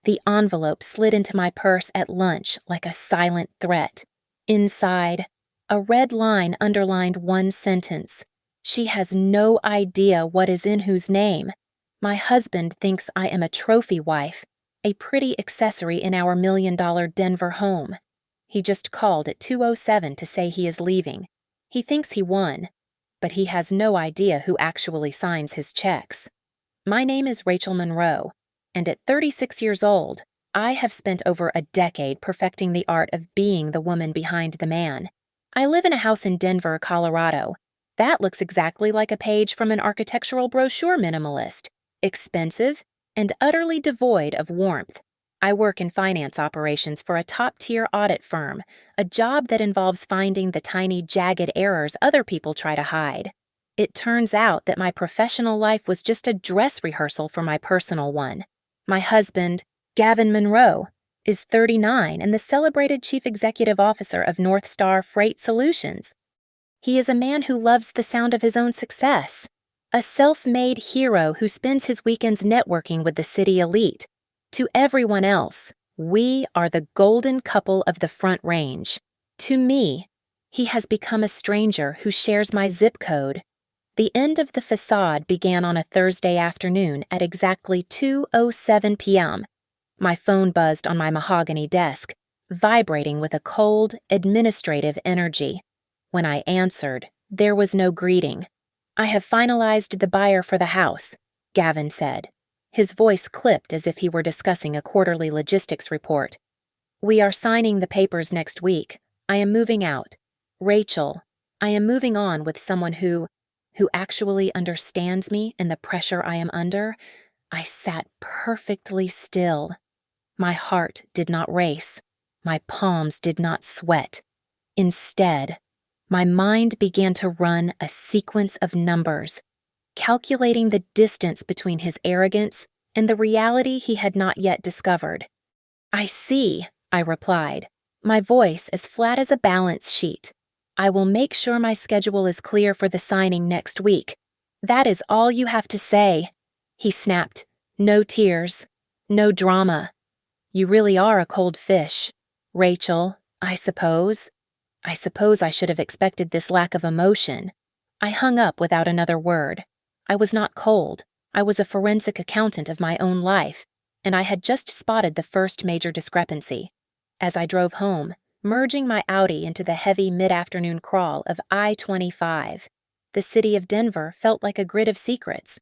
The envelope slid into my purse at lunch like a silent threat. Inside, a red line underlined one sentence. She has no idea what is in whose name. My husband thinks I am a trophy wife, a pretty accessory in our $1 million Denver home. He just called at 2:07 to say he is leaving. He thinks he won, but he has no idea who actually signs his checks. My name is Rachel Monroe, and at 36 years old, I have spent over a decade perfecting the art of being the woman behind the man. I live in a house in Denver, Colorado. That looks exactly like a page from an architectural brochure minimalist, expensive and utterly devoid of warmth. I work in finance operations for a top-tier audit firm, a job that involves finding the tiny jagged errors other people try to hide. It turns out that my professional life was just a dress rehearsal for my personal one. My husband, Gavin Monroe, is 39 and the celebrated chief executive officer of Northstar Freight Solutions. He is a man who loves the sound of his own success, a self-made hero who spends his weekends networking with the city elite. To everyone else, we are the golden couple of the Front Range. To me, he has become a stranger who shares my zip code. The end of the facade began on a Thursday afternoon at exactly 2:07 p.m. My phone buzzed on my mahogany desk, vibrating with a cold, administrative energy. When I answered, there was no greeting. "I have finalized the buyer for the house," Gavin said. His voice clipped as if he were discussing a quarterly logistics report. "We are signing the papers next week. I am moving out. Rachel, I am moving on with someone who actually understands me and the pressure I am under." I sat perfectly still. My heart did not race. My palms did not sweat. Instead, my mind began to run a sequence of numbers, calculating the distance between his arrogance and the reality he had not yet discovered. "I see," I replied, my voice as flat as a balance sheet. "I will make sure my schedule is clear for the signing next week. That is all you have to say." He snapped. "No tears. No drama. You really are a cold fish. Rachel, I suppose. I suppose I should have expected this lack of emotion." I hung up without another word. I was not cold. I was a forensic accountant of my own life, and I had just spotted the first major discrepancy. As I drove home, merging my Audi into the heavy mid-afternoon crawl of I-25, the city of Denver felt like a grid of secrets.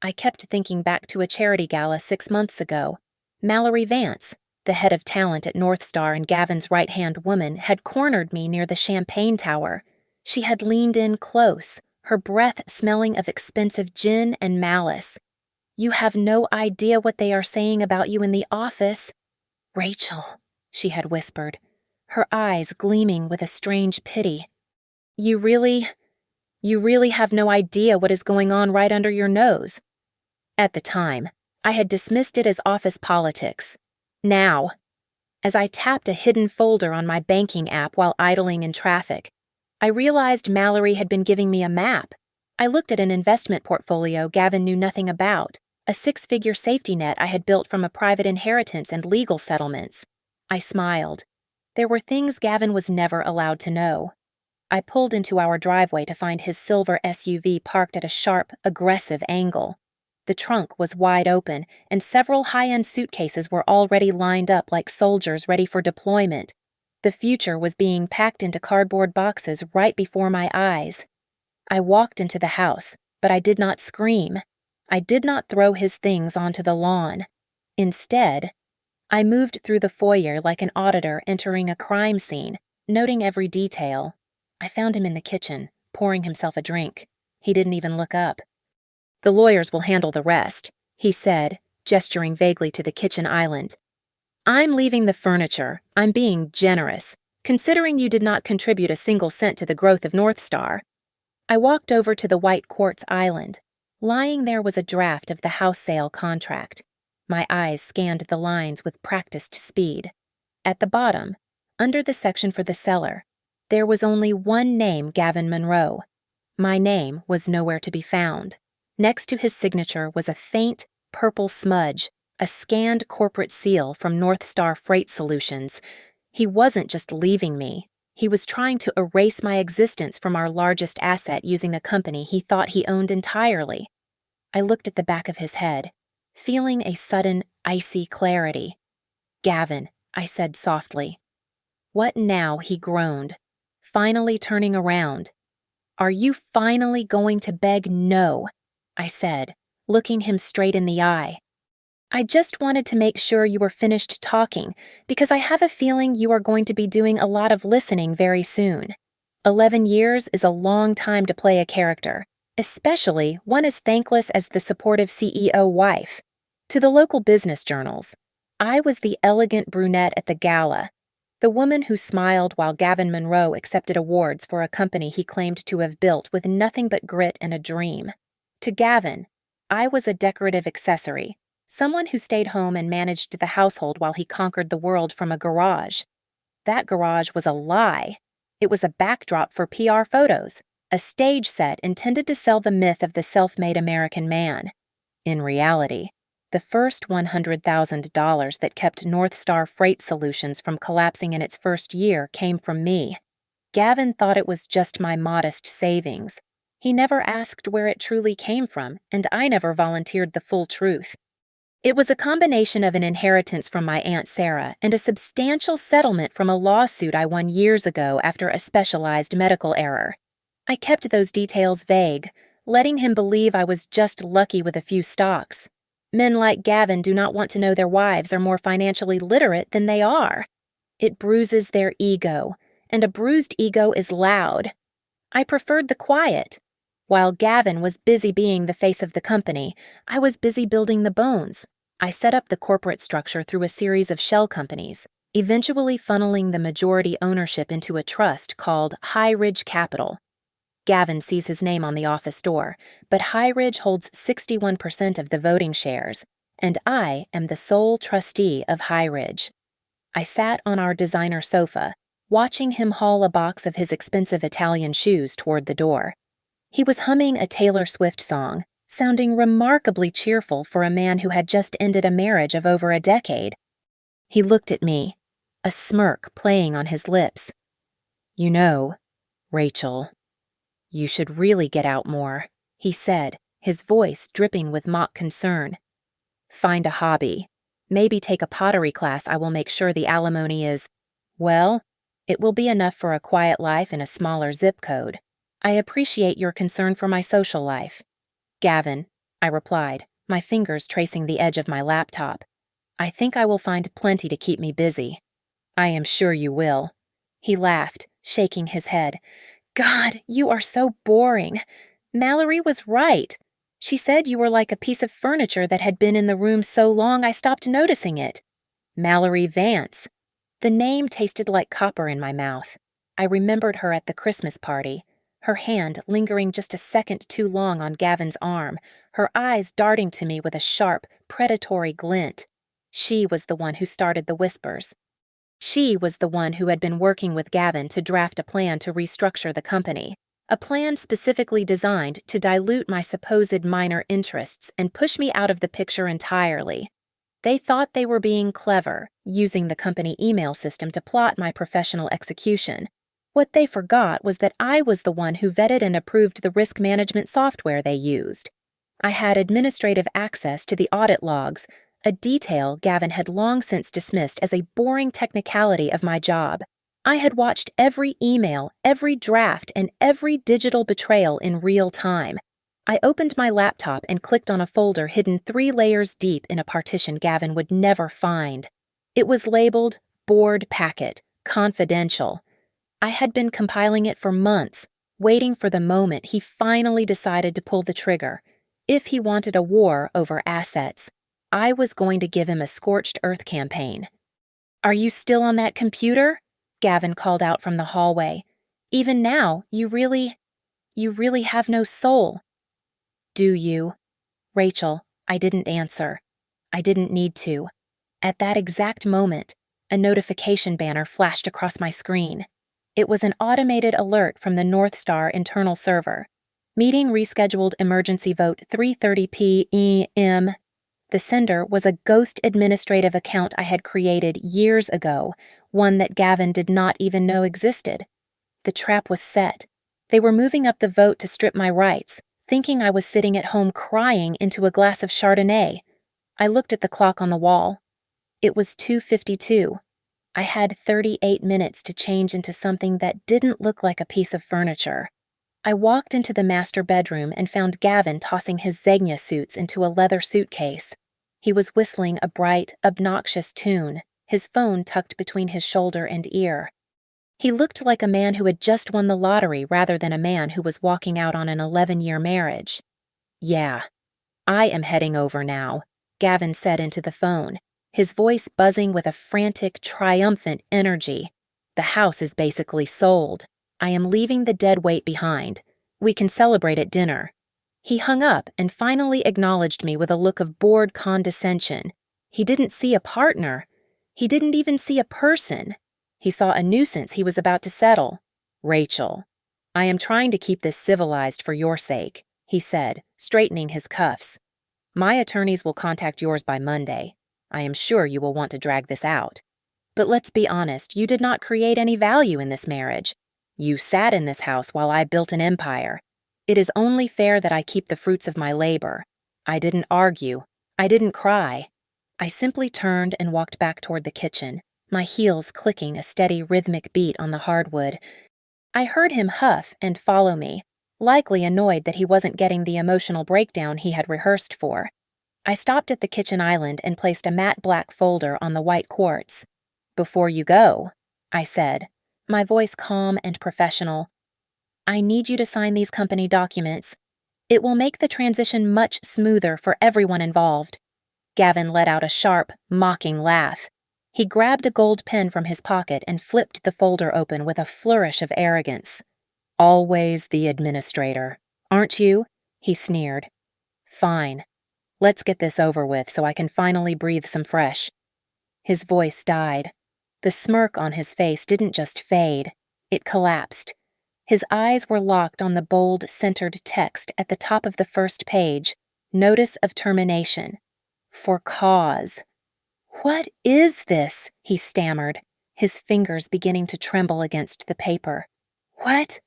I kept thinking back to a charity gala 6 months ago. Mallory Vance, the head of talent at Northstar and Gavin's right-hand woman, had cornered me near the champagne tower. She had leaned in close, her breath smelling of expensive gin and malice. "You have no idea what they are saying about you in the office." "Rachel," she had whispered, her eyes gleaming with a strange pity. You really have no idea what is going on right under your nose." At the time, I had dismissed it as office politics. Now, as I tapped a hidden folder on my banking app while idling in traffic, I realized Mallory had been giving me a map. I looked at an investment portfolio Gavin knew nothing about, a 6-figure safety net I had built from a private inheritance and legal settlements. I smiled. There were things Gavin was never allowed to know. I pulled into our driveway to find his silver SUV parked at a sharp, aggressive angle. The trunk was wide open, and several high-end suitcases were already lined up like soldiers ready for deployment. The future was being packed into cardboard boxes right before my eyes. I walked into the house, but I did not scream. I did not throw his things onto the lawn. Instead, I moved through the foyer like an auditor entering a crime scene, noting every detail. I found him in the kitchen, pouring himself a drink. He didn't even look up. "The lawyers will handle the rest," he said, gesturing vaguely to the kitchen island. "I'm leaving the furniture. I'm being generous, considering you did not contribute a single cent to the growth of Northstar." I walked over to the white quartz island. Lying there was a draft of the house sale contract. My eyes scanned the lines with practiced speed. At the bottom, under the section for the seller, there was only one name, Gavin Monroe. My name was nowhere to be found. Next to his signature was a faint, purple smudge, a scanned corporate seal from Northstar Freight Solutions. He wasn't just leaving me. He was trying to erase my existence from our largest asset using a company he thought he owned entirely. I looked at the back of his head, feeling a sudden, icy clarity. "Gavin," I said softly. "What now?" he groaned, finally turning around. "Are you finally going to beg no?" I said, looking him straight in the eye. "I just wanted to make sure you were finished talking, because I have a feeling you are going to be doing a lot of listening very soon. 11 years is a long time to play a character, especially one as thankless as the supportive CEO wife. To the local business journals, I was the elegant brunette at the gala, the woman who smiled while Gavin Monroe accepted awards for a company he claimed to have built with nothing but grit and a dream. To Gavin, I was a decorative accessory, someone who stayed home and managed the household while he conquered the world from a garage. That garage was a lie. It was a backdrop for PR photos, a stage set intended to sell the myth of the self-made American man. In reality, the first $100,000 that kept Northstar Freight Solutions from collapsing in its first year came from me. Gavin thought it was just my modest savings. He never asked where it truly came from, and I never volunteered the full truth. It was a combination of an inheritance from my Aunt Sarah and a substantial settlement from a lawsuit I won years ago after a specialized medical error. I kept those details vague, letting him believe I was just lucky with a few stocks. Men like Gavin do not want to know their wives are more financially literate than they are. It bruises their ego, and a bruised ego is loud. I preferred the quiet. While Gavin was busy being the face of the company, I was busy building the bones. I set up the corporate structure through a series of shell companies, eventually funneling the majority ownership into a trust called High Ridge Capital. Gavin sees his name on the office door, but High Ridge holds 61% of the voting shares, and I am the sole trustee of High Ridge. I sat on our designer sofa, watching him haul a box of his expensive Italian shoes toward the door. He was humming a Taylor Swift song, sounding remarkably cheerful for a man who had just ended a marriage of over a decade. He looked at me, a smirk playing on his lips. "You know, Rachel, you should really get out more," he said, his voice dripping with mock concern. "Find a hobby. Maybe take a pottery class. I will make sure the alimony is, well, it will be enough for a quiet life in a smaller zip code. I appreciate your concern for my social life." "Gavin," I replied, my fingers tracing the edge of my laptop. "I think I will find plenty to keep me busy." "I am sure you will." He laughed, shaking his head. "God, you are so boring. Mallory was right. She said you were like a piece of furniture that had been in the room so long I stopped noticing it." Mallory Vance. The name tasted like copper in my mouth. I remembered her at the Christmas party, her hand lingering just a second too long on Gavin's arm, her eyes darting to me with a sharp, predatory glint. She was the one who started the whispers. She was the one who had been working with Gavin to draft a plan to restructure the company, a plan specifically designed to dilute my supposed minor interests and push me out of the picture entirely. They thought they were being clever, using the company email system to plot my professional execution. What they forgot was that I was the one who vetted and approved the risk management software they used. I had administrative access to the audit logs, a detail Gavin had long since dismissed as a boring technicality of my job. I had watched every email, every draft, and every digital betrayal in real time. I opened my laptop and clicked on a folder hidden 3 layers deep in a partition Gavin would never find. It was labeled Board Packet, Confidential. I had been compiling it for months, waiting for the moment he finally decided to pull the trigger. If he wanted a war over assets, I was going to give him a scorched earth campaign. "Are you still on that computer?" Gavin called out from the hallway. "Even now, you really have no soul." "Do you?" "Rachel," I didn't answer. I didn't need to. At that exact moment, a notification banner flashed across my screen. It was an automated alert from the Northstar internal server. "Meeting rescheduled, emergency vote 3:30 p.m. The sender was a ghost administrative account I had created years ago, one that Gavin did not even know existed. The trap was set. They were moving up the vote to strip my rights, thinking I was sitting at home crying into a glass of Chardonnay. I looked at the clock on the wall. It was 2:52. I had 38 minutes to change into something that didn't look like a piece of furniture. I walked into the master bedroom and found Gavin tossing his Zegna suits into a leather suitcase. He was whistling a bright, obnoxious tune, his phone tucked between his shoulder and ear. He looked like a man who had just won the lottery rather than a man who was walking out on an 11-year marriage. "Yeah, I am heading over now," Gavin said into the phone, his voice buzzing with a frantic, triumphant energy. "The house is basically sold. I am leaving the dead weight behind. We can celebrate at dinner." He hung up and finally acknowledged me with a look of bored condescension. He didn't see a partner. He didn't even see a person. He saw a nuisance he was about to settle. "Rachel, I am trying to keep this civilized for your sake," he said, straightening his cuffs. "My attorneys will contact yours by Monday. I am sure you will want to drag this out. But let's be honest, you did not create any value in this marriage. You sat in this house while I built an empire. It is only fair that I keep the fruits of my labor. I didn't argue. I didn't cry. I simply turned and walked back toward the kitchen, my heels clicking a steady rhythmic beat on the hardwood. I heard him huff and follow me, likely annoyed that he wasn't getting the emotional breakdown he had rehearsed for. I stopped at the kitchen island and placed a matte black folder on the white quartz. "Before you go," I said, my voice calm and professional, "I need you to sign these company documents. It will make the transition much smoother for everyone involved." Gavin let out a sharp, mocking laugh. He grabbed a gold pen from his pocket and flipped the folder open with a flourish of arrogance. "Always the administrator, aren't you?" he sneered. "Fine. Let's get this over with so I can finally breathe some fresh." His voice died. The smirk on his face didn't just fade, it collapsed. His eyes were locked on the bold, centered text at the top of the first page, Notice of Termination. For cause. "What is this?" he stammered, his fingers beginning to tremble against the paper. What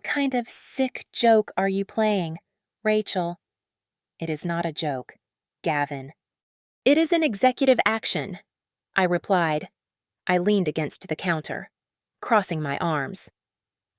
kind of sick joke are you playing, Rachel?" "It is not a joke, Gavin." "It is an executive action," I replied. I leaned against the counter, crossing my arms.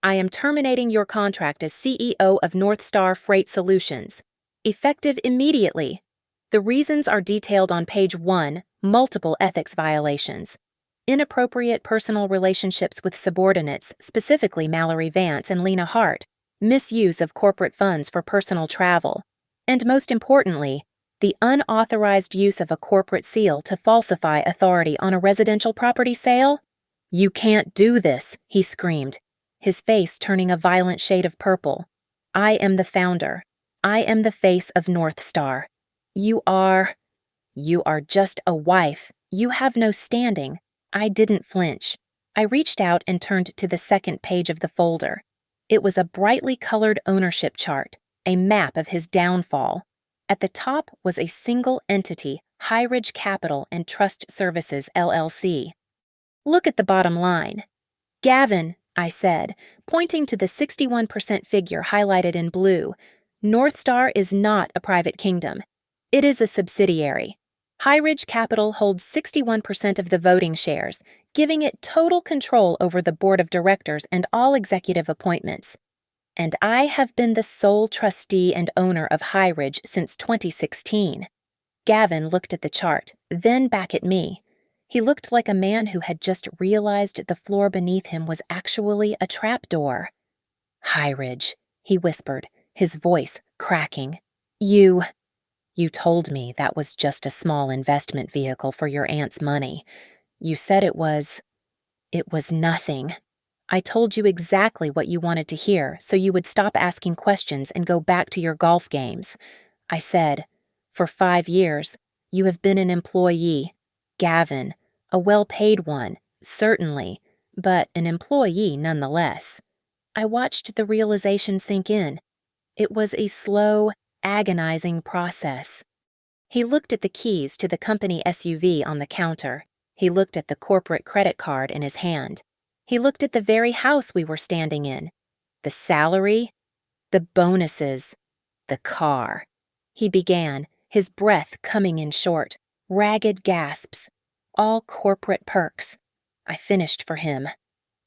"I am terminating your contract as CEO of Northstar Freight Solutions, effective immediately. The reasons are detailed on page 1, multiple ethics violations. Inappropriate personal relationships with subordinates, specifically Mallory Vance and Lena Hart, misuse of corporate funds for personal travel, and most importantly, the unauthorized use of a corporate seal to falsify authority on a residential property sale." "You can't do this," he screamed, his face turning a violent shade of purple. "I am the founder. I am the face of Northstar. You are just a wife. You have no standing." I didn't flinch. I reached out and turned to the second page of the folder. It was a brightly colored ownership chart, a map of his downfall. At the top was a single entity, High Ridge Capital and Trust Services, LLC. "Look at the bottom line." "Gavin," I said, pointing to the 61% figure highlighted in blue, "Northstar is not a private kingdom. It is a subsidiary. High Ridge Capital holds 61% of the voting shares, giving it total control over the board of directors and all executive appointments. And I have been the sole trustee and owner of High Ridge since 2016. Gavin looked at the chart, then back at me. He looked like a man who had just realized the floor beneath him was actually a trapdoor. "High Ridge," he whispered, his voice cracking. You told me that was just a small investment vehicle for your aunt's money. You said it was nothing. I told you exactly what you wanted to hear, so you would stop asking questions and go back to your golf games. I said, for 5 years, you have been an employee. Gavin, a well-paid one, certainly, but an employee nonetheless. I watched the realization sink in. It was a slow, agonizing process. He looked at the keys to the company SUV on the counter. He looked at the corporate credit card in his hand. He looked at the very house we were standing in. The salary, the bonuses, the car. He began, his breath coming in short, ragged gasps. All corporate perks. I finished for him.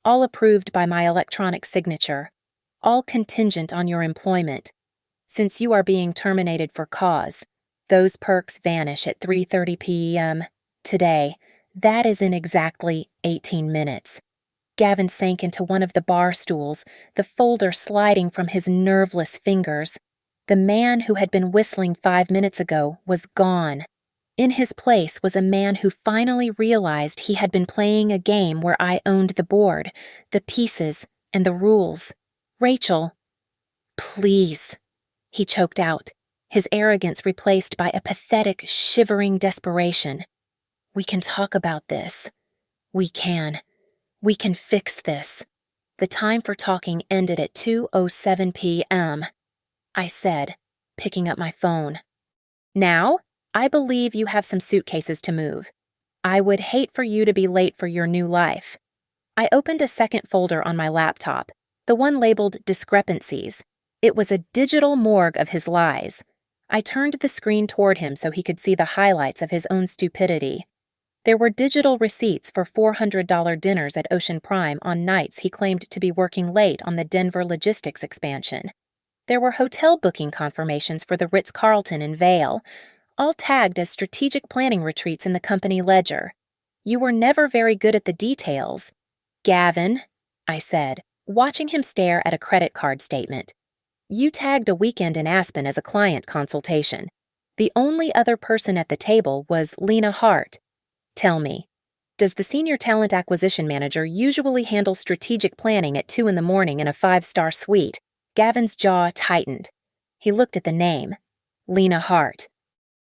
All approved by my electronic signature. All contingent on your employment. Since you are being terminated for cause, those perks vanish at 3:30 p.m. today. That is in exactly 18 minutes. Gavin sank into one of the bar stools, the folder sliding from his nerveless fingers. The man who had been whistling 5 minutes ago was gone. In his place was a man who finally realized he had been playing a game where I owned the board, the pieces, and the rules. Rachel, please, he choked out, his arrogance replaced by a pathetic, shivering desperation. We can talk about this. We can fix this. The time for talking ended at 2:07 p.m. I said, picking up my phone. Now, I believe you have some suitcases to move. I would hate for you to be late for your new life. I opened a second folder on my laptop, the one labeled Discrepancies. It was a digital morgue of his lies. I turned the screen toward him so he could see the highlights of his own stupidity. There were digital receipts for $400 dinners at Ocean Prime on nights he claimed to be working late on the Denver logistics expansion. There were hotel booking confirmations for the Ritz-Carlton in Vail, all tagged as strategic planning retreats in the company ledger. You were never very good at the details. Gavin, I said, watching him stare at a credit card statement. You tagged a weekend in Aspen as a client consultation. The only other person at the table was Lena Hart. Tell me, does the senior talent acquisition manager usually handle strategic planning at 2 a.m. in a 5-star suite? Gavin's jaw tightened. He looked at the name. Lena Hart.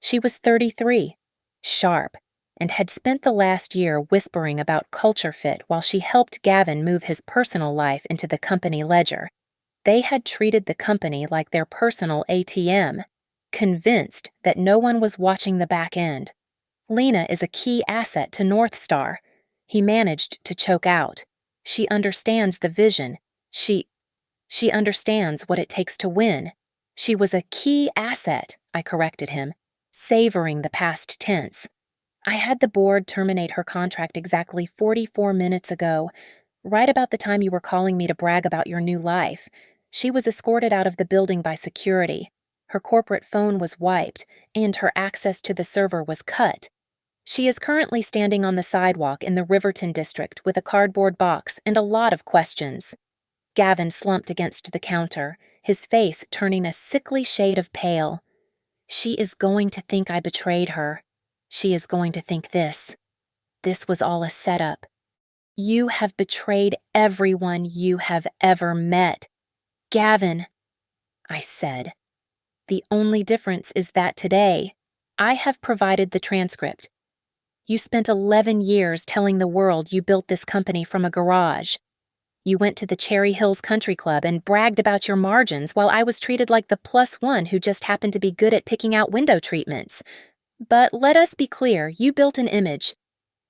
She was 33, sharp, and had spent the last year whispering about culture fit while she helped Gavin move his personal life into the company ledger. They had treated the company like their personal ATM, convinced that no one was watching the back end. Lena is a key asset to Northstar. He managed to choke out. She understands the vision. She understands what it takes to win. She was a key asset, I corrected him, savoring the past tense. I had the board terminate her contract exactly 44 minutes ago, right about the time you were calling me to brag about your new life. She was escorted out of the building by security. Her corporate phone was wiped, and her access to the server was cut. She is currently standing on the sidewalk in the Riverton district with a cardboard box and a lot of questions. Gavin slumped against the counter, his face turning a sickly shade of pale. She is going to think I betrayed her. She is going to think this. This was all a setup. You have betrayed everyone you have ever met. Gavin, I said. The only difference is that today, I have provided the transcript. You spent 11 years telling the world you built this company from a garage. You went to the Cherry Hills Country Club and bragged about your margins while I was treated like the +1 who just happened to be good at picking out window treatments. But let us be clear, you built an image.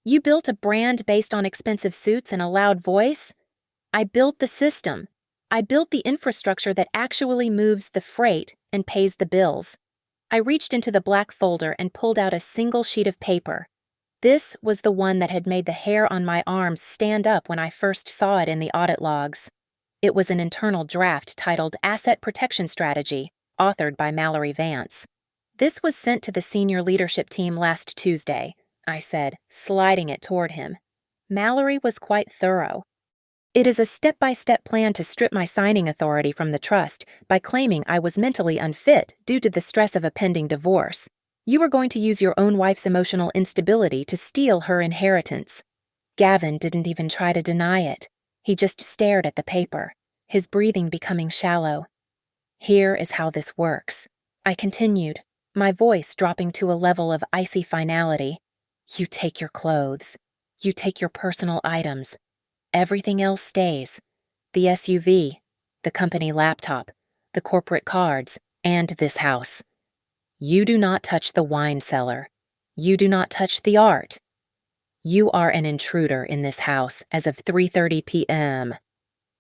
You built a brand based on expensive suits and a loud voice. I built the system. I built the infrastructure that actually moves the freight and pays the bills. I reached into the black folder and pulled out a single sheet of paper. This was the one that had made the hair on my arms stand up when I first saw it in the audit logs. It was an internal draft titled Asset Protection Strategy, authored by Mallory Vance. This was sent to the senior leadership team last Tuesday, I said, sliding it toward him. Mallory was quite thorough. It is a step-by-step plan to strip my signing authority from the trust by claiming I was mentally unfit due to the stress of a pending divorce. You are going to use your own wife's emotional instability to steal her inheritance. Gavin didn't even try to deny it. He just stared at the paper, his breathing becoming shallow. Here is how this works. I continued, my voice dropping to a level of icy finality. You take your clothes. You take your personal items. Everything else stays. The SUV, the company laptop, the corporate cards, and this house. You do not touch the wine cellar. You do not touch the art. You are an intruder in this house as of 3:30 p.m.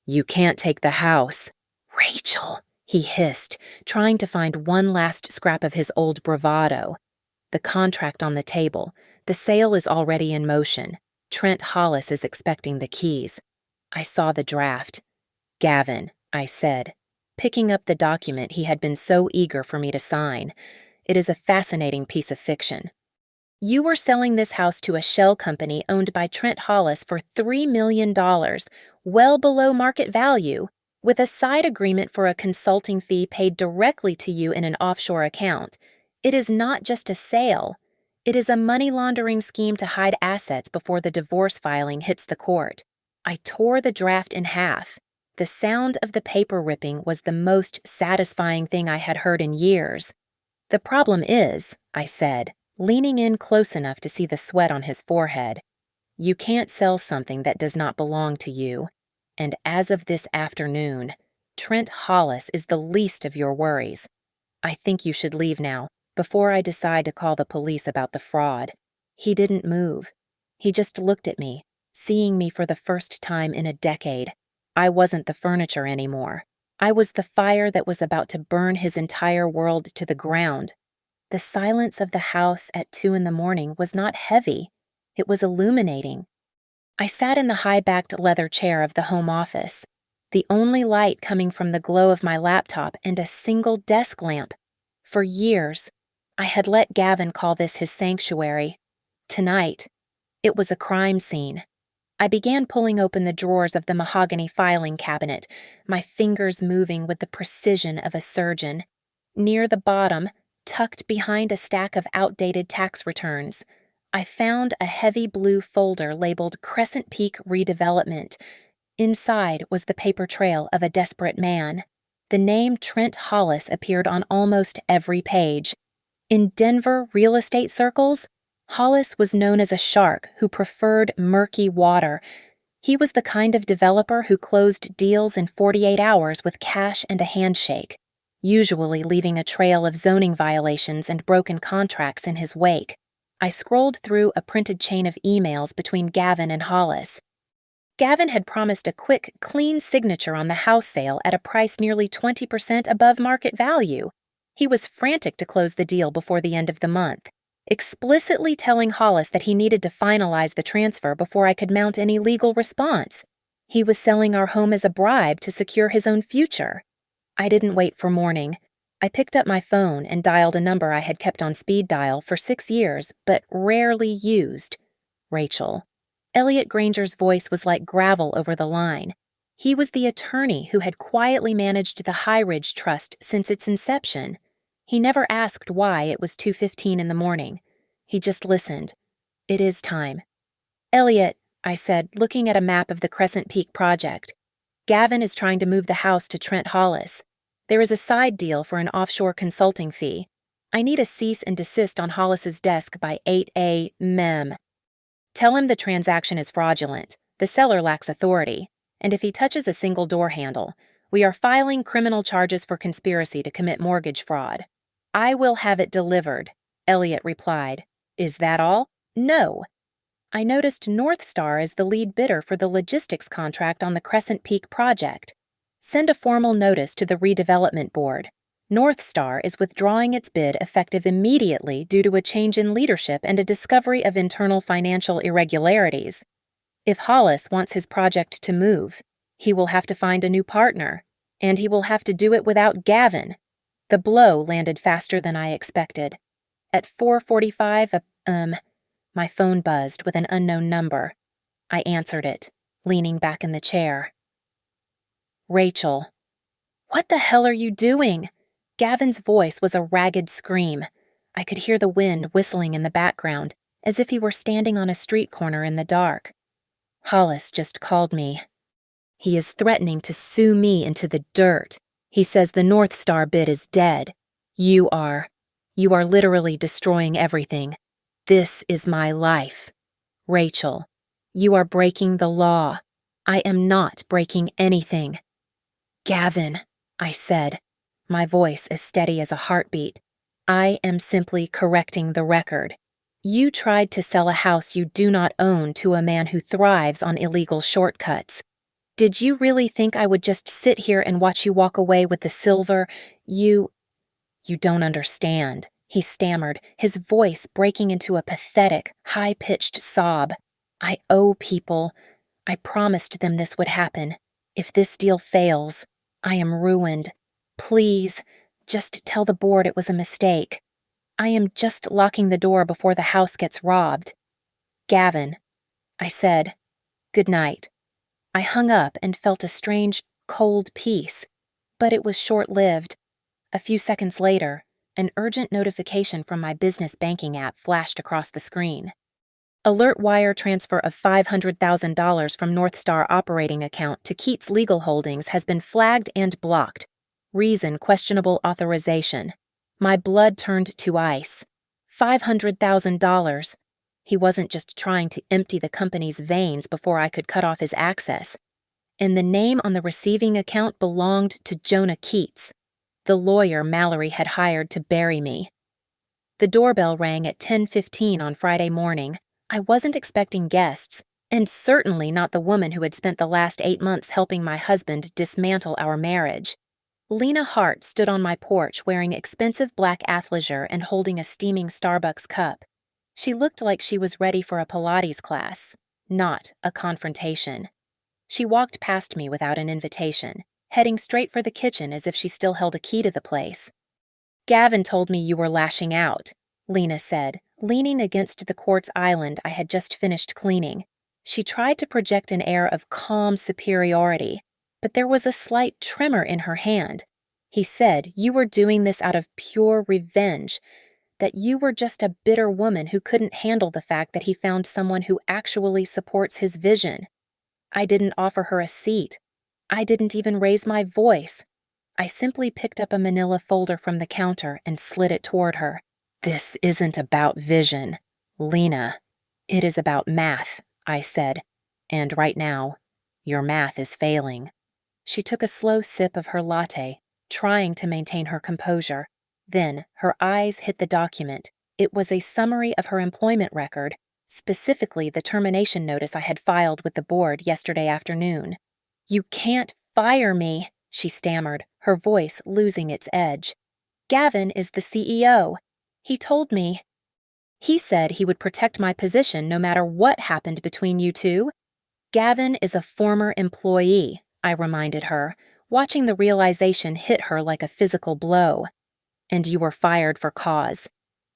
You can't take the house. Rachel, he hissed, trying to find one last scrap of his old bravado. The contract on the table. The sale is already in motion. Trent Hollis is expecting the keys. I saw the draft. Gavin, I said, picking up the document he had been so eager for me to sign. It is a fascinating piece of fiction. You were selling this house to a shell company owned by Trent Hollis for $3 million, well below market value, with a side agreement for a consulting fee paid directly to you in an offshore account. It is not just a sale. It is a money laundering scheme to hide assets before the divorce filing hits the court. I tore the draft in half. The sound of the paper ripping was the most satisfying thing I had heard in years. The problem is, I said, leaning in close enough to see the sweat on his forehead, you can't sell something that does not belong to you. And as of this afternoon, Trent Hollis is the least of your worries. I think you should leave now, before I decide to call the police about the fraud. He didn't move. He just looked at me, seeing me for the first time in a decade. I wasn't the furniture anymore. I was the fire that was about to burn his entire world to the ground. The silence of the house at 2 a.m. was not heavy. It was illuminating. I sat in the high-backed leather chair of the home office, the only light coming from the glow of my laptop and a single desk lamp. For years, I had let Gavin call this his sanctuary. Tonight, it was a crime scene. I began pulling open the drawers of the mahogany filing cabinet, my fingers moving with the precision of a surgeon. Near the bottom, tucked behind a stack of outdated tax returns, I found a heavy blue folder labeled Crescent Peak Redevelopment. Inside was the paper trail of a desperate man. The name Trent Hollis appeared on almost every page. In Denver real estate circles, Hollis was known as a shark who preferred murky water. He was the kind of developer who closed deals in 48 hours with cash and a handshake, usually leaving a trail of zoning violations and broken contracts in his wake. I scrolled through a printed chain of emails between Gavin and Hollis. Gavin had promised a quick, clean signature on the house sale at a price nearly 20% above market value. He was frantic to close the deal before the end of the month, explicitly telling Hollis that he needed to finalize the transfer before I could mount any legal response. He was selling our home as a bribe to secure his own future. I didn't wait for morning. I picked up my phone and dialed a number I had kept on speed dial for 6 years, but rarely used. Rachel. Elliot Granger's voice was like gravel over the line. He was the attorney who had quietly managed the High Ridge Trust since its inception. He never asked why it was 2:15 in the morning. He just listened. It is time. Elliot, I said, looking at a map of the Crescent Peak project. Gavin is trying to move the house to Trent Hollis. There is a side deal for an offshore consulting fee. I need a cease and desist on Hollis's desk by 8 a.m. Tell him the transaction is fraudulent. The seller lacks authority. And if he touches a single door handle, we are filing criminal charges for conspiracy to commit mortgage fraud. I will have it delivered, Elliot replied. Is that all? No. I noticed Northstar is the lead bidder for the logistics contract on the Crescent Peak project. Send a formal notice to the redevelopment board. Northstar is withdrawing its bid effective immediately due to a change in leadership and a discovery of internal financial irregularities. If Hollis wants his project to move, he will have to find a new partner, and he will have to do it without Gavin. The blow landed faster than I expected. At 4:45, my phone buzzed with an unknown number. I answered it, leaning back in the chair. Rachel. What the hell are you doing? Gavin's voice was a ragged scream. I could hear the wind whistling in the background, as if he were standing on a street corner in the dark. Hollis just called me. He is threatening to sue me into the dirt. He says the Northstar bid is dead. You are literally destroying everything. This is my life. Rachel, you are breaking the law. I am not breaking anything. Gavin, I said, my voice as steady as a heartbeat. I am simply correcting the record. You tried to sell a house you do not own to a man who thrives on illegal shortcuts. Did you really think I would just sit here and watch you walk away with the silver? You don't understand, he stammered, his voice breaking into a pathetic, high-pitched sob. I owe people. I promised them this would happen. If this deal fails, I am ruined. Please, just tell the board it was a mistake. I am just locking the door before the house gets robbed. Gavin, I said, good night. I hung up and felt a strange, cold peace, but it was short-lived. A few seconds later, an urgent notification from my business banking app flashed across the screen. Alert wire transfer of $500,000 from Northstar operating account to Keats Legal Holdings has been flagged and blocked. Reason questionable authorization. My blood turned to ice. $500,000. He wasn't just trying to empty the company's veins before I could cut off his access. And the name on the receiving account belonged to Jonah Keats, the lawyer Mallory had hired to bury me. The doorbell rang at 10:15 on Friday morning. I wasn't expecting guests, and certainly not the woman who had spent the last 8 months helping my husband dismantle our marriage. Lena Hart stood on my porch wearing expensive black athleisure and holding a steaming Starbucks cup. She looked like she was ready for a Pilates class, not a confrontation. She walked past me without an invitation, heading straight for the kitchen as if she still held a key to the place. Gavin told me you were lashing out, Lena said, leaning against the quartz island I had just finished cleaning. She tried to project an air of calm superiority, but there was a slight tremor in her hand. He said you were doing this out of pure revenge, that you were just a bitter woman who couldn't handle the fact that he found someone who actually supports his vision. I didn't offer her a seat. I didn't even raise my voice. I simply picked up a manila folder from the counter and slid it toward her. This isn't about vision, Lena. It is about math, I said, and right now, your math is failing. She took a slow sip of her latte, trying to maintain her composure. Then her eyes hit the document. It was a summary of her employment record, specifically the termination notice I had filed with the board yesterday afternoon. You can't fire me, she stammered, her voice losing its edge. Gavin is the CEO. He told me. He said he would protect my position no matter what happened between you two. Gavin is a former employee, I reminded her, watching the realization hit her like a physical blow. And you were fired for cause.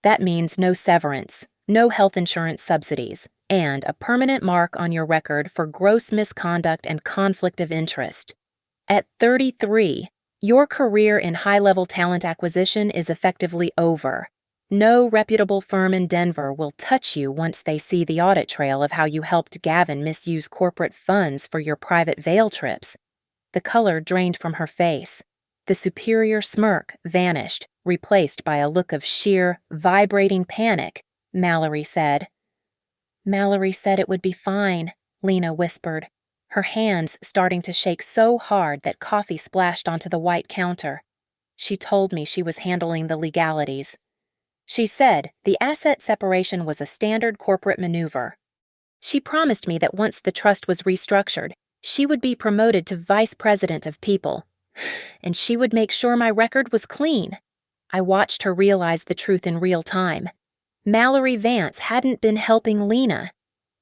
That means no severance, no health insurance subsidies, and a permanent mark on your record for gross misconduct and conflict of interest. At 33, your career in high-level talent acquisition is effectively over. No reputable firm in Denver will touch you once they see the audit trail of how you helped Gavin misuse corporate funds for your private Vail trips. The color drained from her face. The superior smirk vanished, replaced by a look of sheer, vibrating panic, Mallory said. Mallory said it would be fine, Lena whispered, her hands starting to shake so hard that coffee splashed onto the white counter. She told me she was handling the legalities. She said the asset separation was a standard corporate maneuver. She promised me that once the trust was restructured, she would be promoted to vice president of people, and she would make sure my record was clean. I watched her realize the truth in real time. Mallory Vance hadn't been helping Lena.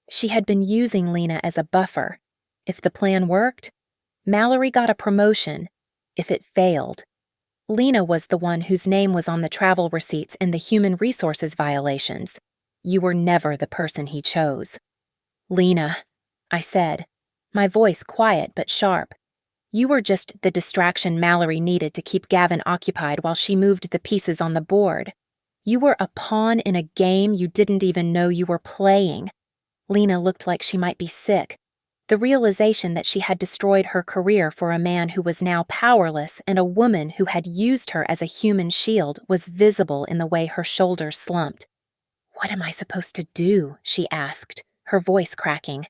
She had been using Lena as a buffer. If the plan worked, Mallory got a promotion. If it failed, Lena was the one whose name was on the travel receipts and the human resources violations. You were never the person he chose. Lena, I said, my voice quiet but sharp. You were just the distraction Mallory needed to keep Gavin occupied while she moved the pieces on the board. You were a pawn in a game you didn't even know you were playing. Lena looked like she might be sick. The realization that she had destroyed her career for a man who was now powerless and a woman who had used her as a human shield was visible in the way her shoulders slumped. What am I supposed to do? She asked, her voice cracking.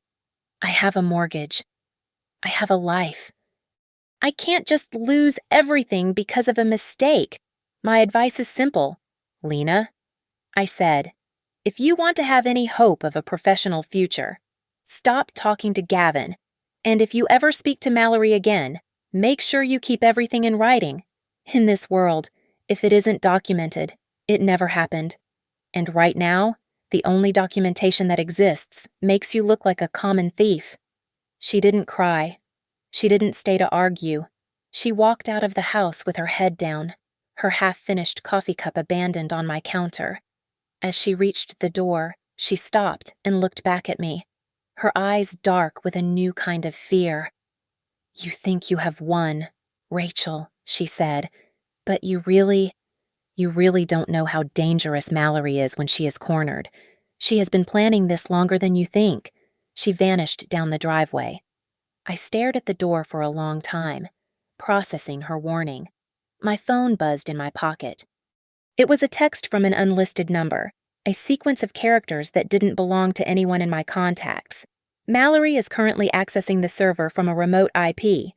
I have a mortgage. I have a life. I can't just lose everything because of a mistake. My advice is simple. Lena, I said, if you want to have any hope of a professional future, stop talking to Gavin, and if you ever speak to Mallory again, make sure you keep everything in writing. In this world, if it isn't documented, it never happened. And right now, the only documentation that exists makes you look like a common thief. She didn't cry. She didn't stay to argue. She walked out of the house with her head down, her half-finished coffee cup abandoned on my counter. As she reached the door, she stopped and looked back at me, her eyes dark with a new kind of fear. You think you have won, Rachel, she said, but you really don't know how dangerous Mallory is when she is cornered. She has been planning this longer than you think. She vanished down the driveway. I stared at the door for a long time, processing her warning. My phone buzzed in my pocket. It was a text from an unlisted number, a sequence of characters that didn't belong to anyone in my contacts. Mallory is currently accessing the server from a remote IP.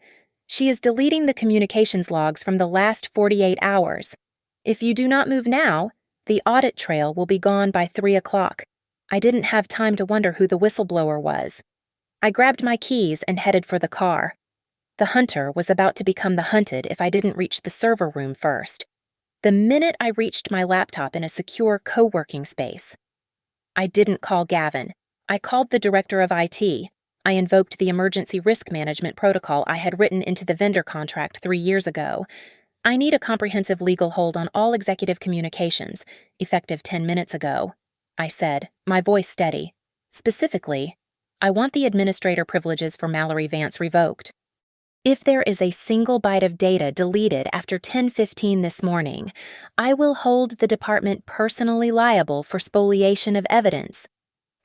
She is deleting the communications logs from the last 48 hours. If you do not move now, the audit trail will be gone by 3 o'clock. I didn't have time to wonder who the whistleblower was. I grabbed my keys and headed for the car. The hunter was about to become the hunted if I didn't reach the server room first. The minute I reached my laptop in a secure co-working space, I didn't call Gavin. I called the director of IT. I invoked the emergency risk management protocol I had written into the vendor contract 3 years ago. I need a comprehensive legal hold on all executive communications, effective 10 minutes ago, I said, my voice steady. Specifically, I want the administrator privileges for Mallory Vance revoked. If there is a single byte of data deleted after 10:15 this morning, I will hold the department personally liable for spoliation of evidence.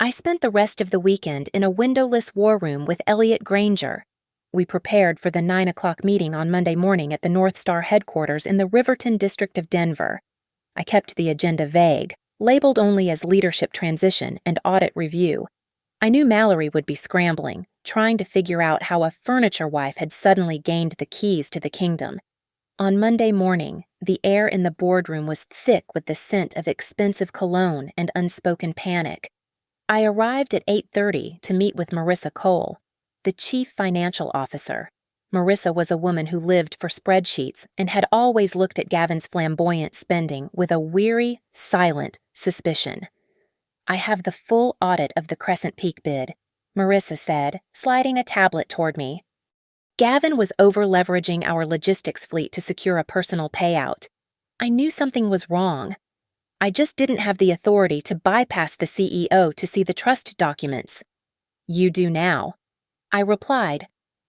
I spent the rest of the weekend in a windowless war room with Elliot Granger. We prepared for the 9 o'clock meeting on Monday morning at the Northstar headquarters in the Riverton district of Denver. I kept the agenda vague, labeled only as leadership transition and audit review. I knew Mallory would be scrambling, trying to figure out how a furniture wife had suddenly gained the keys to the kingdom. On Monday morning, the air in the boardroom was thick with the scent of expensive cologne and unspoken panic. I arrived at 8:30 to meet with Marissa Cole, the chief financial officer. Marissa was a woman who lived for spreadsheets and had always looked at Gavin's flamboyant spending with a weary, silent suspicion. I have the full audit of the Crescent Peak bid, Marissa said, sliding a tablet toward me. Gavin was over-leveraging our logistics fleet to secure a personal payout. I knew something was wrong. I just didn't have the authority to bypass the CEO to see the trust documents. You do now, I replied,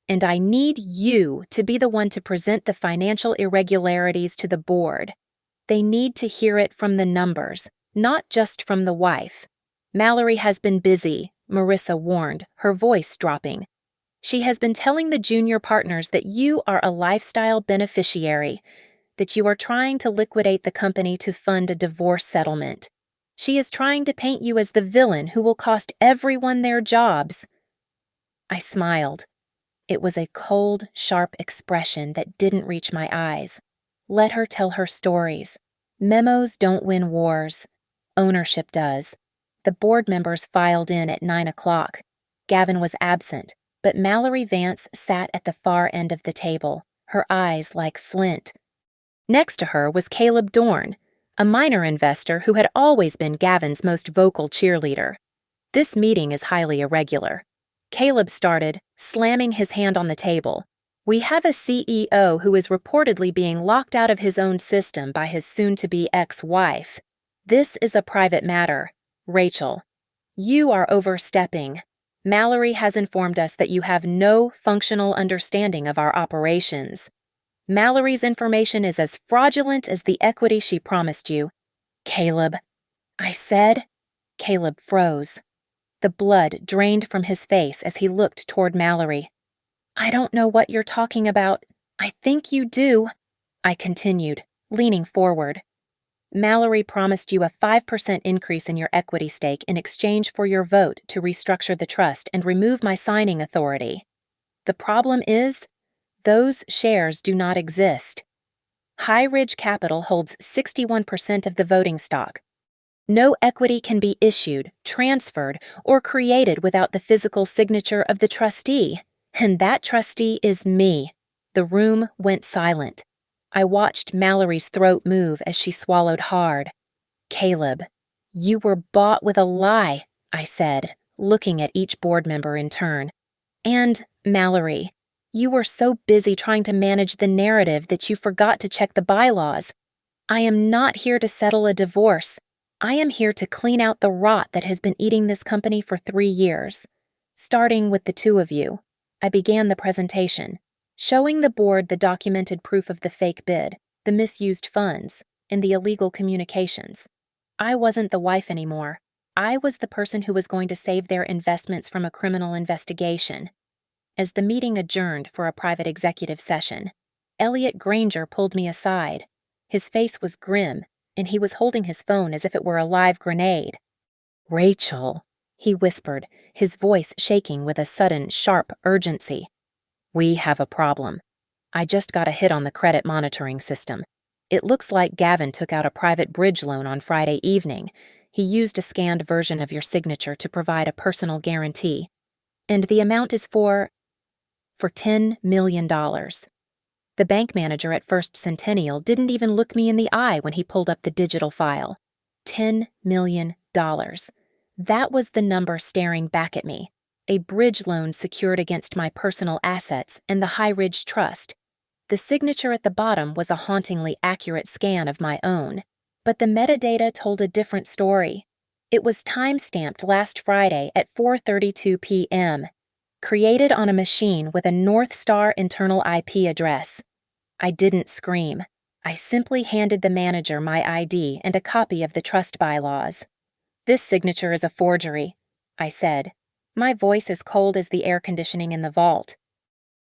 and I need you to be the one to present the financial irregularities to the board. They need to hear it from the numbers, not just from the wife. Mallory has been busy, Marissa warned, her voice dropping. She has been telling the junior partners that you are a lifestyle beneficiary, that you are trying to liquidate the company to fund a divorce settlement. She is trying to paint you as the villain who will cost everyone their jobs. I smiled. It was a cold, sharp expression that didn't reach my eyes. Let her tell her stories. Memos don't win wars. Ownership does. The board members filed in at 9 o'clock. Gavin was absent, but Mallory Vance sat at the far end of the table, her eyes like flint. Next to her was Caleb Dorn, a minor investor who had always been Gavin's most vocal cheerleader. This meeting is highly irregular. Caleb started, slamming his hand on the table. We have a CEO who is reportedly being locked out of his own system by his soon-to-be ex-wife. This is a private matter. Rachel, you are overstepping. Mallory has informed us that you have no functional understanding of our operations. Mallory's information is as fraudulent as the equity she promised you. Caleb, I said. Caleb froze. The blood drained from his face as he looked toward Mallory. I don't know what you're talking about. I think you do, I continued, leaning forward. Mallory promised you a 5% increase in your equity stake in exchange for your vote to restructure the trust and remove my signing authority. The problem is, those shares do not exist. High Ridge Capital holds 61% of the voting stock. No equity can be issued, transferred, or created without the physical signature of the trustee. And that trustee is me. The room went silent. I watched Mallory's throat move as she swallowed hard. Caleb, you were bought with a lie, I said, looking at each board member in turn. And, Mallory, you were so busy trying to manage the narrative that you forgot to check the bylaws. I am not here to settle a divorce. I am here to clean out the rot that has been eating this company for 3 years. Starting with the two of you, I began the presentation, showing the board the documented proof of the fake bid, the misused funds, and the illegal communications. I wasn't the wife anymore. I was the person who was going to save their investments from a criminal investigation. As the meeting adjourned for a private executive session, Elliot Granger pulled me aside. His face was grim, and he was holding his phone as if it were a live grenade. "Rachel," he whispered, his voice shaking with a sudden, sharp urgency. "We have a problem. I just got a hit on the credit monitoring system. It looks like Gavin took out a private bridge loan on Friday evening. He used a scanned version of your signature to provide a personal guarantee. And the amount is for $10 million. The bank manager at First Centennial didn't even look me in the eye when he pulled up the digital file. $10 million. That was the number staring back at me. A bridge loan secured against my personal assets and the High Ridge Trust. The signature at the bottom was a hauntingly accurate scan of my own. But the metadata told a different story. It was time-stamped last Friday at 4:32 p.m., created on a machine with a Northstar internal IP address. I didn't scream. I simply handed the manager my ID and a copy of the trust bylaws. "This signature is a forgery," I said, my voice as cold as the air conditioning in the vault.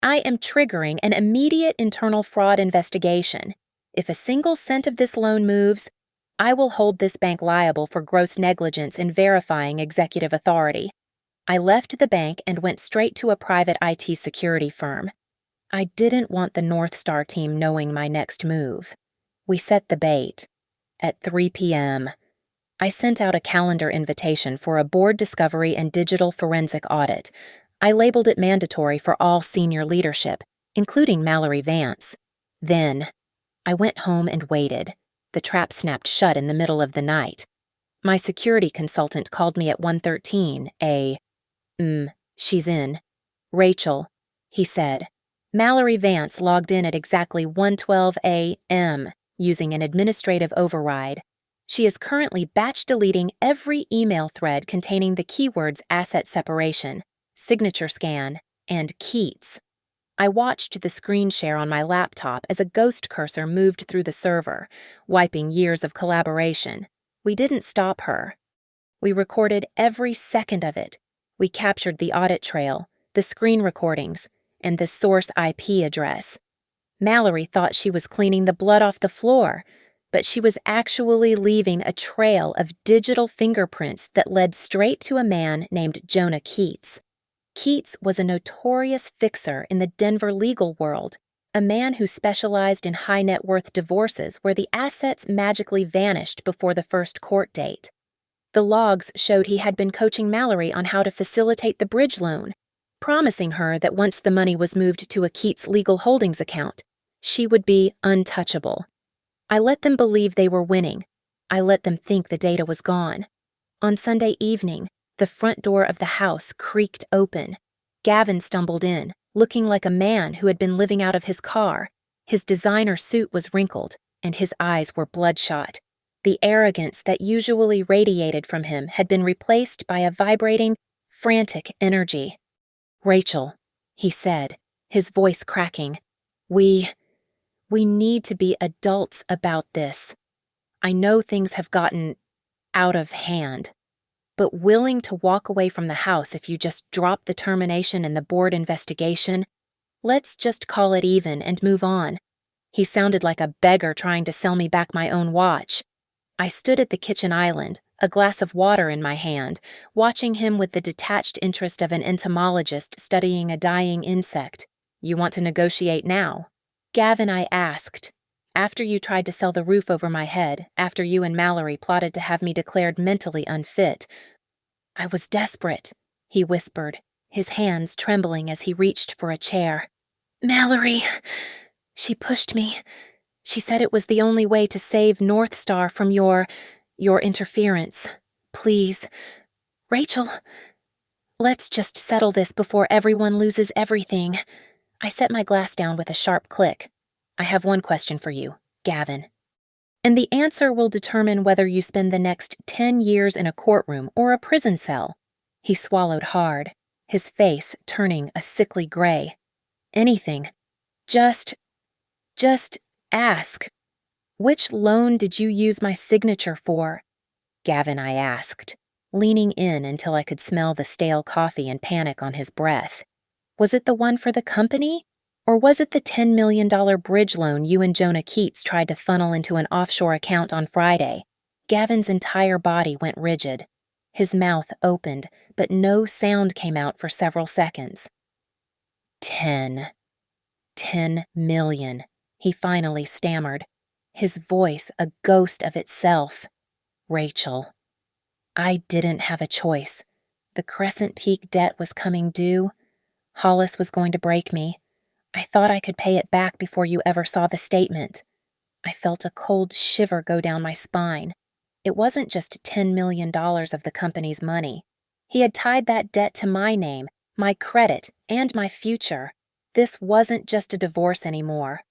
"I am triggering an immediate internal fraud investigation. If a single cent of this loan moves, I will hold this bank liable for gross negligence in verifying executive authority." I left the bank and went straight to a private IT security firm. I didn't want the Northstar team knowing my next move. We set the bait. At 3 p.m., I sent out a calendar invitation for a board discovery and digital forensic audit. I labeled it mandatory for all senior leadership, including Mallory Vance. Then, I went home and waited. The trap snapped shut in the middle of the night. My security consultant called me at 1:13, she's in. "Rachel," he said. Mallory Vance logged in at exactly 1:12 a.m. using an administrative override. She is currently batch deleting every email thread containing the keywords asset separation, signature scan, and Keats. I watched the screen share on my laptop as a ghost cursor moved through the server, wiping years of collaboration. We didn't stop her. We recorded every second of it. We captured the audit trail, the screen recordings, and the source IP address. Mallory thought she was cleaning the blood off the floor, but she was actually leaving a trail of digital fingerprints that led straight to a man named Jonah Keats. Keats was a notorious fixer in the Denver legal world, a man who specialized in high-net-worth divorces where the assets magically vanished before the first court date. The logs showed he had been coaching Mallory on how to facilitate the bridge loan, promising her that once the money was moved to a Keats legal holdings account, she would be untouchable. I let them believe they were winning. I let them think the data was gone. On Sunday evening, the front door of the house creaked open. Gavin stumbled in, looking like a man who had been living out of his car. His designer suit was wrinkled, and his eyes were bloodshot. The arrogance that usually radiated from him had been replaced by a vibrating, frantic energy. "Rachel," he said, his voice cracking, We need to be adults about this. I know things have gotten out of hand, but willing to walk away from the house if you just drop the termination and the board investigation? Let's just call it even and move on." He sounded like a beggar trying to sell me back my own watch. I stood at the kitchen island, a glass of water in my hand, watching him with the detached interest of an entomologist studying a dying insect. "You want to negotiate now?" "Gavin," I asked, After you tried to sell the roof over my head, after you and Mallory plotted to have me declared mentally unfit. I was desperate, he whispered, his hands trembling as he reached for a chair. Mallory! She pushed me. She said it was the only way to save Northstar from your interference. Please. Rachel, let's just settle this before everyone loses everything. I set my glass down with a sharp click. I have one question for you, Gavin. And the answer will determine whether you spend the next 10 years in a courtroom or a prison cell. He swallowed hard, his face turning a sickly gray. Anything. Just ask. Which loan did you use my signature for? Gavin, I asked, leaning in until I could smell the stale coffee and panic on his breath. Was it the one for the company? Or was it the $10 million bridge loan you and Jonah Keats tried to funnel into an offshore account on Friday? Gavin's entire body went rigid. His mouth opened, but no sound came out for several seconds. 10 million, he finally stammered, his voice a ghost of itself. Rachel. I didn't have a choice. The Crescent Peak debt was coming due. Hollis was going to break me. I thought I could pay it back before you ever saw the statement. I felt a cold shiver go down my spine. It wasn't just $10 million of the company's money. He had tied that debt to my name, my credit, and my future. This wasn't just a divorce anymore.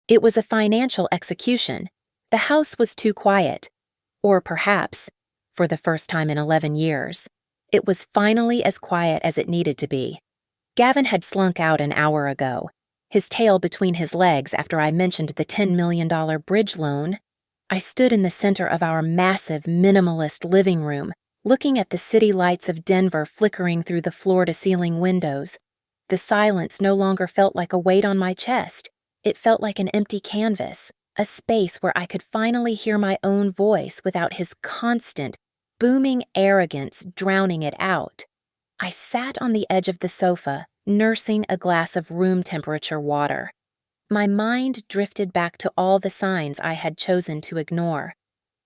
It was a financial execution. The house was too quiet. Or perhaps, for the first time in 11 years, it was finally as quiet as it needed to be. Gavin had slunk out an hour ago, his tail between his legs after I mentioned the $10 million bridge loan. I stood in the center of our massive, minimalist living room, looking at the city lights of Denver flickering through the floor-to-ceiling windows. The silence no longer felt like a weight on my chest. It felt like an empty canvas, a space where I could finally hear my own voice without his constant, booming arrogance drowning it out. I sat on the edge of the sofa, nursing a glass of room-temperature water. My mind drifted back to all the signs I had chosen to ignore.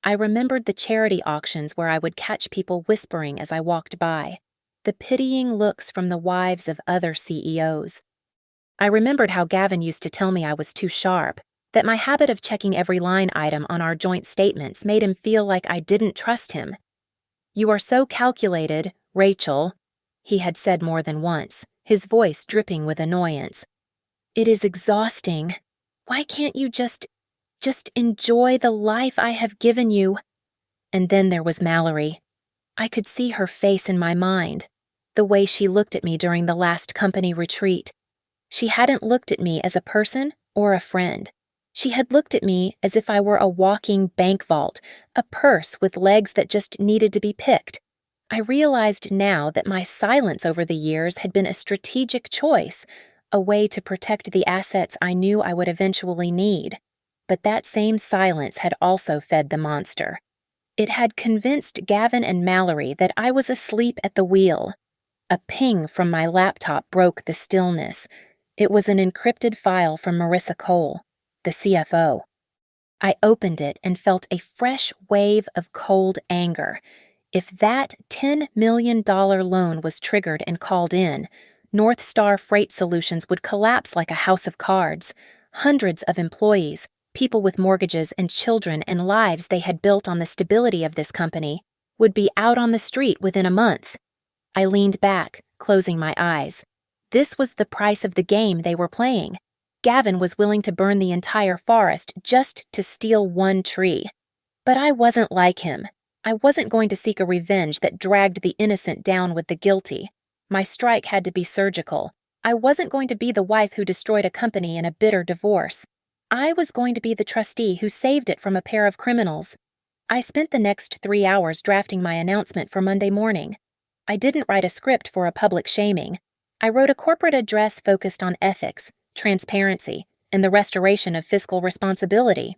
I remembered the charity auctions where I would catch people whispering as I walked by, the pitying looks from the wives of other CEOs. I remembered how Gavin used to tell me I was too sharp, that my habit of checking every line item on our joint statements made him feel like I didn't trust him. You are so calculated, Rachel, he had said more than once, his voice dripping with annoyance. It is exhausting. Why can't you just enjoy the life I have given you? And then there was Mallory. I could see her face in my mind, the way she looked at me during the last company retreat. She hadn't looked at me as a person or a friend. She had looked at me as if I were a walking bank vault, a purse with legs that just needed to be picked. I realized now that my silence over the years had been a strategic choice, a way to protect the assets I knew I would eventually need. But that same silence had also fed the monster. It had convinced Gavin and Mallory that I was asleep at the wheel. A ping from my laptop broke the stillness. It was an encrypted file from Marissa Cole, the CFO. I opened it and felt a fresh wave of cold anger. If that $10 million loan was triggered and called in, Northstar Freight Solutions would collapse like a house of cards. Hundreds of employees, people with mortgages and children and lives they had built on the stability of this company, would be out on the street within a month. I leaned back, closing my eyes. This was the price of the game they were playing. Gavin was willing to burn the entire forest just to steal one tree. But I wasn't like him. I wasn't going to seek a revenge that dragged the innocent down with the guilty. My strike had to be surgical. I wasn't going to be the wife who destroyed a company in a bitter divorce. I was going to be the trustee who saved it from a pair of criminals. I spent the next 3 hours drafting my announcement for Monday morning. I didn't write a script for a public shaming. I wrote a corporate address focused on ethics, transparency, and the restoration of fiscal responsibility.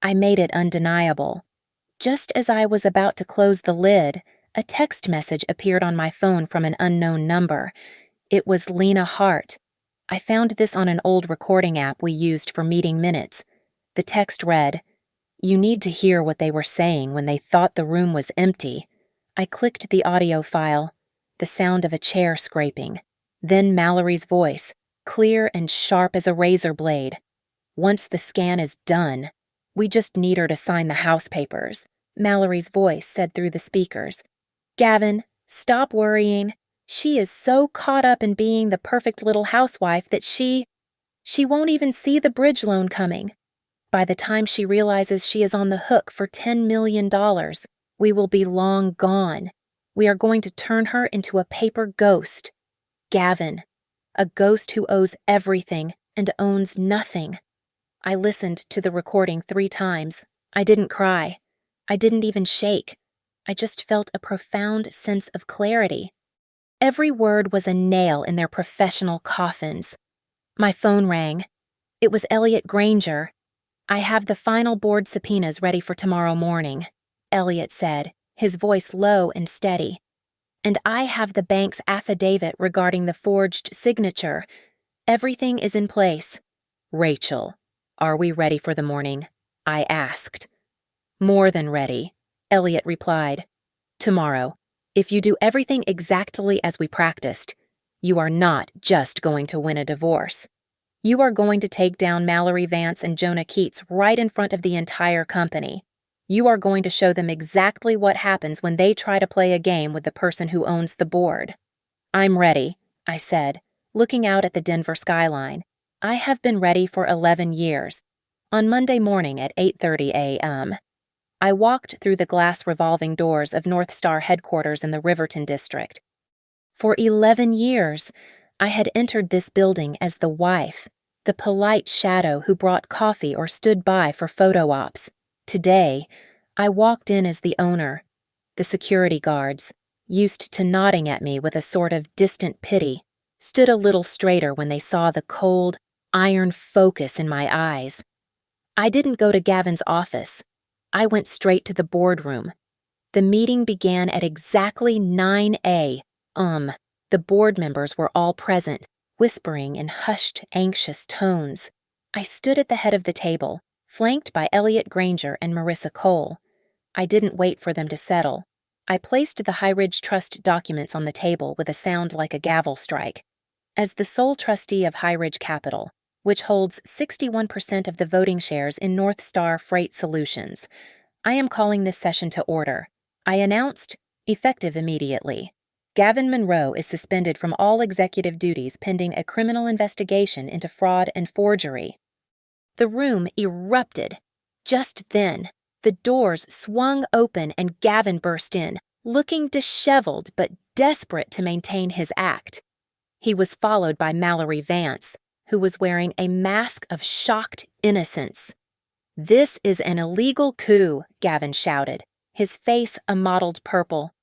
I made it undeniable. Just as I was about to close the lid, a text message appeared on my phone from an unknown number. It was Lena Hart. I found this on an old recording app we used for meeting minutes. The text read, "You need to hear what they were saying when they thought the room was empty." I clicked the audio file, the sound of a chair scraping, then Mallory's voice, clear and sharp as a razor blade. "Once the scan is done, we just need her to sign the house papers," Mallory's voice said through the speakers. "Gavin, stop worrying. She is so caught up in being the perfect little housewife that she won't even see the bridge loan coming. By the time she realizes she is on the hook for $10 million, we will be long gone. We are going to turn her into a paper ghost. Gavin, a ghost who owes everything and owns nothing." I listened to the recording 3 times. I didn't cry. I didn't even shake. I just felt a profound sense of clarity. Every word was a nail in their professional coffins. My phone rang. It was Elliot Granger. "I have the final board subpoenas ready for tomorrow morning," Elliot said, his voice low and steady. "And I have the bank's affidavit regarding the forged signature. Everything is in place." "Rachel, are we ready for the morning?" I asked. "More than ready," Elliot replied. "Tomorrow, if you do everything exactly as we practiced, you are not just going to win a divorce. You are going to take down Mallory Vance and Jonah Keats right in front of the entire company. You are going to show them exactly what happens when they try to play a game with the person who owns the board." "I'm ready," I said, looking out at the Denver skyline. I have been ready for 11 years. On Monday morning at 8:30 a.m., I walked through the glass revolving doors of Northstar headquarters in the Riverton district. For 11 years, I had entered this building as the wife, the polite shadow who brought coffee or stood by for photo ops. Today, I walked in as the owner. The security guards, used to nodding at me with a sort of distant pity, stood a little straighter when they saw the cold, iron focus in my eyes. I didn't go to Gavin's office. I went straight to the boardroom. The meeting began at exactly 9 a.m. The board members were all present, whispering in hushed, anxious tones. I stood at the head of the table, flanked by Elliot Granger and Marissa Cole. I didn't wait for them to settle. I placed the High Ridge Trust documents on the table with a sound like a gavel strike. As the sole trustee of High Ridge Capital, which holds 61% of the voting shares in Northstar Freight Solutions, I am calling this session to order. I announced, effective immediately, Gavin Monroe is suspended from all executive duties pending a criminal investigation into fraud and forgery. The room erupted. Just then, the doors swung open and Gavin burst in, looking disheveled but desperate to maintain his act. He was followed by Mallory Vance, who was wearing a mask of shocked innocence. "This is an illegal coup," Gavin shouted, his face a mottled purple.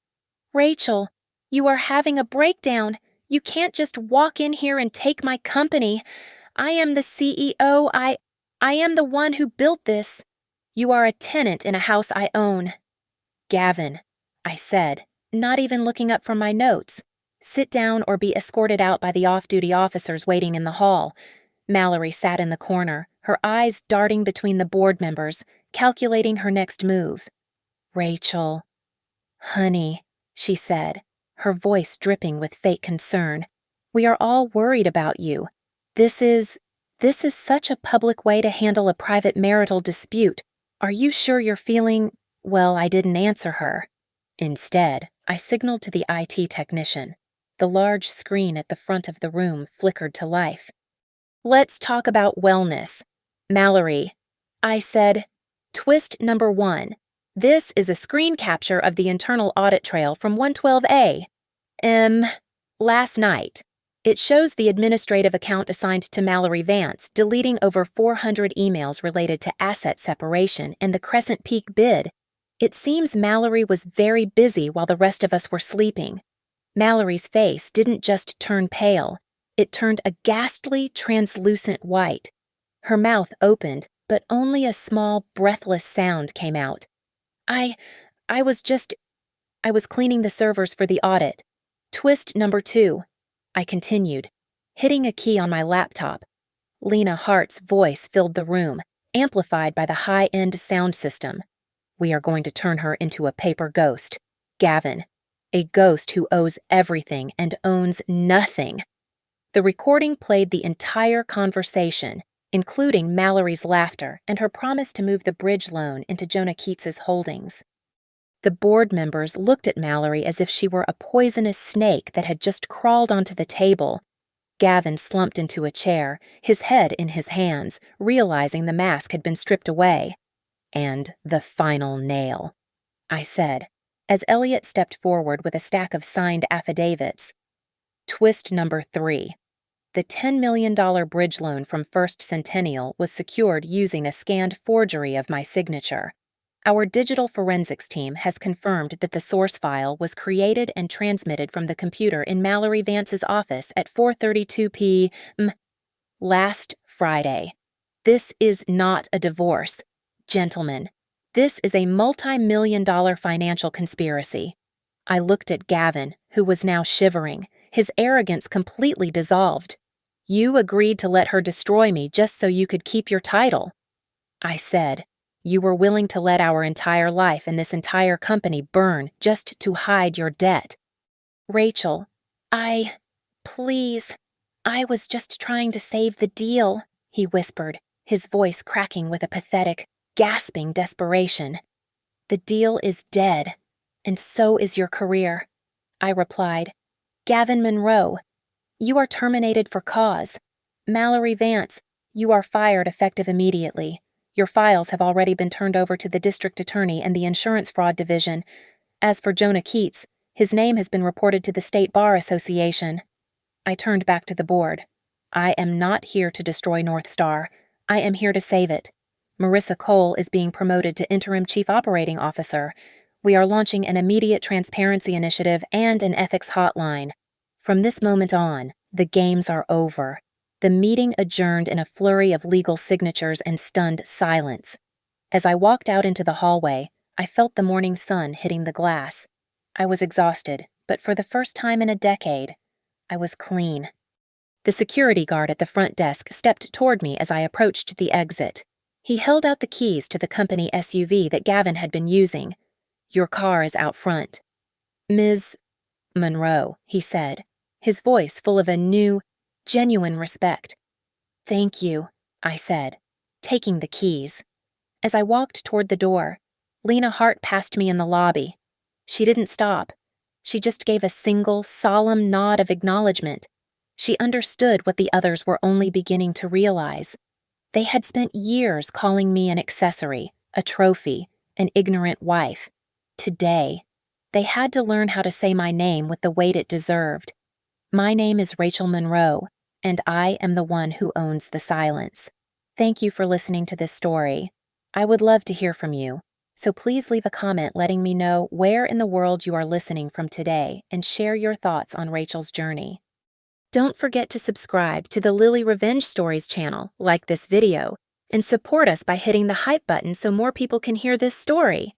"Rachel, you are having a breakdown. You can't just walk in here and take my company. I am the CEO. I am the one who built this. You are a tenant in a house I own." "Gavin," I said, not even looking up from my notes. "Sit down or be escorted out by the off-duty officers waiting in the hall." Mallory sat in the corner, her eyes darting between the board members, calculating her next move. "Rachel." "Honey," she said, her voice dripping with fake concern. "We are all worried about you. This is such a public way to handle a private marital dispute. Are you sure you're feeling—" Well, I didn't answer her. Instead, I signaled to the IT technician. The large screen at the front of the room flickered to life. "Let's talk about wellness. Mallory," I said, "twist number 1. This is a screen capture of the internal audit trail from 112A. Last night. It shows the administrative account assigned to Mallory Vance deleting over 400 emails related to asset separation and the Crescent Peak bid. It seems Mallory was very busy while the rest of us were sleeping. Mallory's face didn't just turn pale, it turned a ghastly, translucent white. Her mouth opened, but only a small, breathless sound came out. I was cleaning the servers for the audit. Twist number 2. I continued, hitting a key on my laptop. Lena Hart's voice filled the room, amplified by the high-end sound system. We are going to turn her into a paper ghost. Gavin. A ghost who owes everything and owns nothing. The recording played the entire conversation, including Mallory's laughter and her promise to move the bridge loan into Jonah Keats's holdings. The board members looked at Mallory as if she were a poisonous snake that had just crawled onto the table. Gavin slumped into a chair, his head in his hands, realizing the mask had been stripped away. And the final nail, I said, as Elliot stepped forward with a stack of signed affidavits. Twist number 3. The $10 million bridge loan from First Centennial was secured using a scanned forgery of my signature. Our digital forensics team has confirmed that the source file was created and transmitted from the computer in Mallory Vance's office at 4:32 p.m. last Friday. This is not a divorce. Gentlemen, this is a multi-million-dollar financial conspiracy. I looked at Gavin, who was now shivering, his arrogance completely dissolved. You agreed to let her destroy me just so you could keep your title. I said, you were willing to let our entire life and this entire company burn just to hide your debt. Rachel, please, I was just trying to save the deal, he whispered, his voice cracking with a pathetic, gasping desperation. The deal is dead, and so is your career, I replied. Gavin Monroe, you are terminated for cause. Mallory Vance, you are fired effective immediately. Your files have already been turned over to the district attorney and the insurance fraud division. As for Jonah Keats, his name has been reported to the State Bar Association. I turned back to the board. I am not here to destroy Northstar. I am here to save it. Marissa Cole is being promoted to interim chief operating officer. We are launching an immediate transparency initiative and an ethics hotline. From this moment on, the games are over. The meeting adjourned in a flurry of legal signatures and stunned silence. As I walked out into the hallway, I felt the morning sun hitting the glass. I was exhausted, but for the first time in a decade, I was clean. The security guard at the front desk stepped toward me as I approached the exit. He held out the keys to the company SUV that Gavin had been using. Your car is out front. Ms. Monroe, he said, his voice full of a new, genuine respect. Thank you, I said, taking the keys. As I walked toward the door, Lena Hart passed me in the lobby. She didn't stop. She just gave a single, solemn nod of acknowledgement. She understood what the others were only beginning to realize. They had spent years calling me an accessory, a trophy, an ignorant wife. Today, they had to learn how to say my name with the weight it deserved. My name is Rachel Monroe, and I am the one who owns the silence. Thank you for listening to this story. I would love to hear from you, so please leave a comment letting me know where in the world you are listening from today and share your thoughts on Rachel's journey. Don't forget to subscribe to the Lily Revenge Stories channel, like this video, and support us by hitting the hype button so more people can hear this story.